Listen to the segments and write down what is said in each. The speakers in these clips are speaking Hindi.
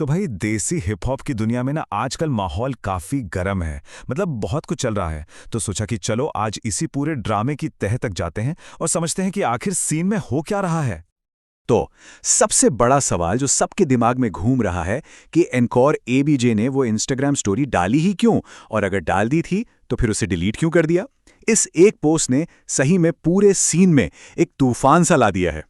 तो भाई देसी हिप हॉप की दुनिया में ना आजकल माहौल काफी गर्म है। मतलब बहुत कुछ चल रहा है। तो सोचा कि चलो आज इसी पूरे ड्रामे की तह तक जाते हैं और समझते हैं कि आखिर सीन में हो क्या रहा है। तो सबसे बड़ा सवाल जो सबके दिमाग में घूम रहा है कि एनकोर एबीजे ने वो इंस्टाग्राम स्टोरी डाली ही क्यों, और अगर डाल दी थी तो फिर उसे डिलीट क्यों कर दिया। इस एक पोस्ट ने सही में पूरे सीन में एक तूफान सा ला दिया है।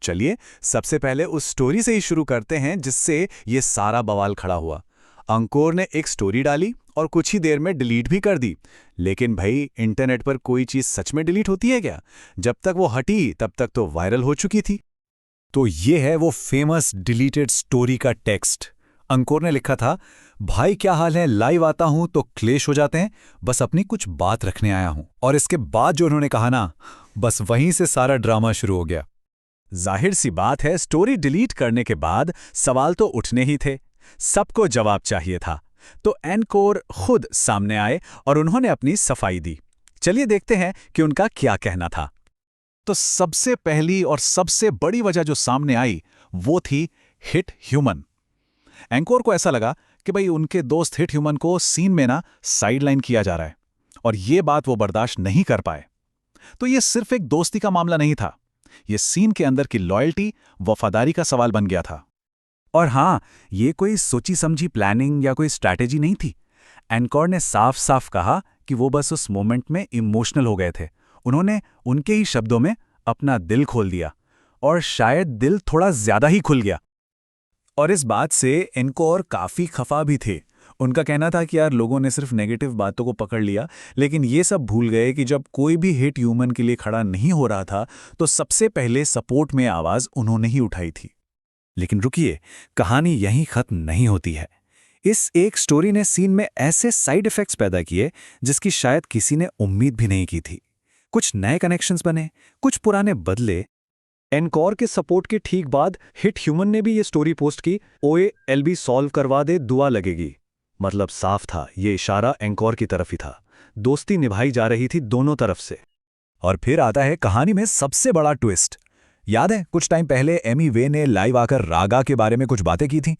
चलिए सबसे पहले उस स्टोरी से ही शुरू करते हैं जिससे ये सारा बवाल खड़ा हुआ। अंकुर ने एक स्टोरी डाली और कुछ ही देर में डिलीट भी कर दी। लेकिन भाई इंटरनेट पर कोई चीज सच में डिलीट होती है क्या? जब तक वो हटी तब तक तो वायरल हो चुकी थी। तो ये है वो फेमस डिलीटेड स्टोरी का टेक्स्ट। अंकुर ने लिखा था, भाई क्या हाल है, लाइव आता हूं तो क्लेश हो जाते हैं, बस अपनी कुछ बात रखने आया हूं। और इसके बाद जो उन्होंने कहा ना, बस वहीं से सारा ड्रामा शुरू हो गया। जाहिर सी बात है, स्टोरी डिलीट करने के बाद सवाल तो उठने ही थे। सबको जवाब चाहिए था। तो एनकोर खुद सामने आए और उन्होंने अपनी सफाई दी। चलिए देखते हैं कि उनका क्या कहना था। तो सबसे पहली और सबसे बड़ी वजह जो सामने आई वो थी हिट ह्यूमन। एंकोर को ऐसा लगा कि भाई उनके दोस्त हिट ह्यूमन को सीन में ना साइडलाइन किया जा रहा है और ये बात वो बर्दाश्त नहीं कर पाए। तो ये सिर्फ एक दोस्ती का मामला नहीं था, ये सीन के अंदर की लॉयल्टी, वफादारी का सवाल बन गया था। और हाँ, ये कोई सोची समझी प्लानिंग या कोई स्ट्रैटेजी नहीं थी। एनकोर ने साफ साफ कहा कि वो बस उस मोमेंट में इमोशनल हो गए थे। उन्होंने उनके ही शब्दों में अपना दिल खोल दिया, और शायद दिल थोड़ा ज्यादा ही खुल गया। और इस बात से एनकोर काफी खफा भी थे। उनका कहना था कि यार लोगों ने सिर्फ नेगेटिव बातों को पकड़ लिया, लेकिन ये सब भूल गए कि जब कोई भी हिट ह्यूमन के लिए खड़ा नहीं हो रहा था तो सबसे पहले सपोर्ट में आवाज उन्होंने ही उठाई थी। लेकिन रुकिए, कहानी यहीं खत्म नहीं होती है। इस एक स्टोरी ने सीन में ऐसे साइड इफेक्ट्स पैदा किए जिसकी शायद किसी ने उम्मीद भी नहीं की थी। कुछ नए कनेक्शंस बने, कुछ पुराने बदले। एनकोर के सपोर्ट के ठीक बाद हिट ह्यूमन ने भी ये स्टोरी पोस्ट की, ओए एलबी सॉल्व करवा दे, दुआ लगेगी। मतलब साफ था, ये इशारा एनकोर की तरफ ही था। दोस्ती निभाई जा रही थी दोनों तरफ से। और फिर आता है कहानी में सबसे बड़ा ट्विस्ट। याद है कुछ टाइम पहले एमी वे ने लाइव आकर रागा के बारे में कुछ बातें की थी।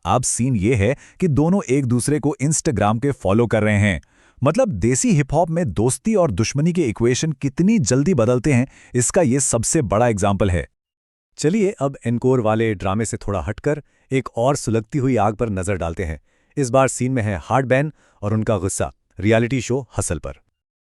अब सीन ये है कि दोनों एक दूसरे को इंस्टाग्राम के फॉलो कर रहे हैं। मतलब देसी हिप हॉप में दोस्ती और दुश्मनी के इक्वेशन कितनी जल्दी बदलते हैं, इसका ये सबसे बड़ा एग्जाम्पल है। चलिए अब एनकोर वाले ड्रामे से थोड़ा हटकर एक और सुलगती हुई आग पर नजर डालते हैं। इस बार सीन में है हार्ड बैन और उनका गुस्सा रियलिटी शो हसल पर।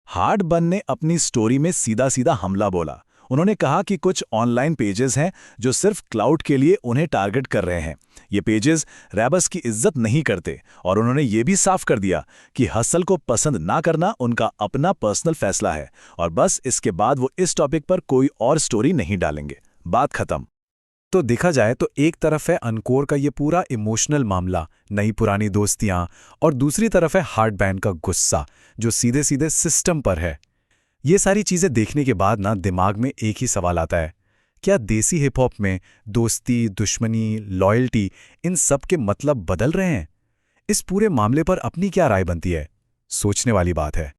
हार्ड बन ने अपनी स्टोरी में सीधा सीधा हमला बोला। उन्होंने कहा कि कुछ ऑनलाइन पेजेस हैं जो सिर्फ क्लाउड के लिए उन्हें टारगेट कर रहे हैं। ये पेजेस रैपर्स की इज्जत नहीं करते, और उन्होंने ये भी साफ कर दिया कि हसल को पसंद ना करना उनका अपना पर्सनल फैसला है, और बस इसके बाद वो इस टॉपिक पर कोई और स्टोरी नहीं डालेंगे। बात खत्म। तो देखा जाए तो एक तरफ है अनकोर का ये पूरा इमोशनल मामला, नई पुरानी दोस्तियां, और दूसरी तरफ है हार्ड बैन का गुस्सा जो सीधे सीधे सिस्टम पर है। ये सारी चीजें देखने के बाद ना दिमाग में एक ही सवाल आता है, क्या देसी हिप हॉप में दोस्ती, दुश्मनी, लॉयल्टी, इन सब के मतलब बदल रहे हैं? इस पूरे मामले पर अपनी क्या राय बनती है? सोचने वाली बात है।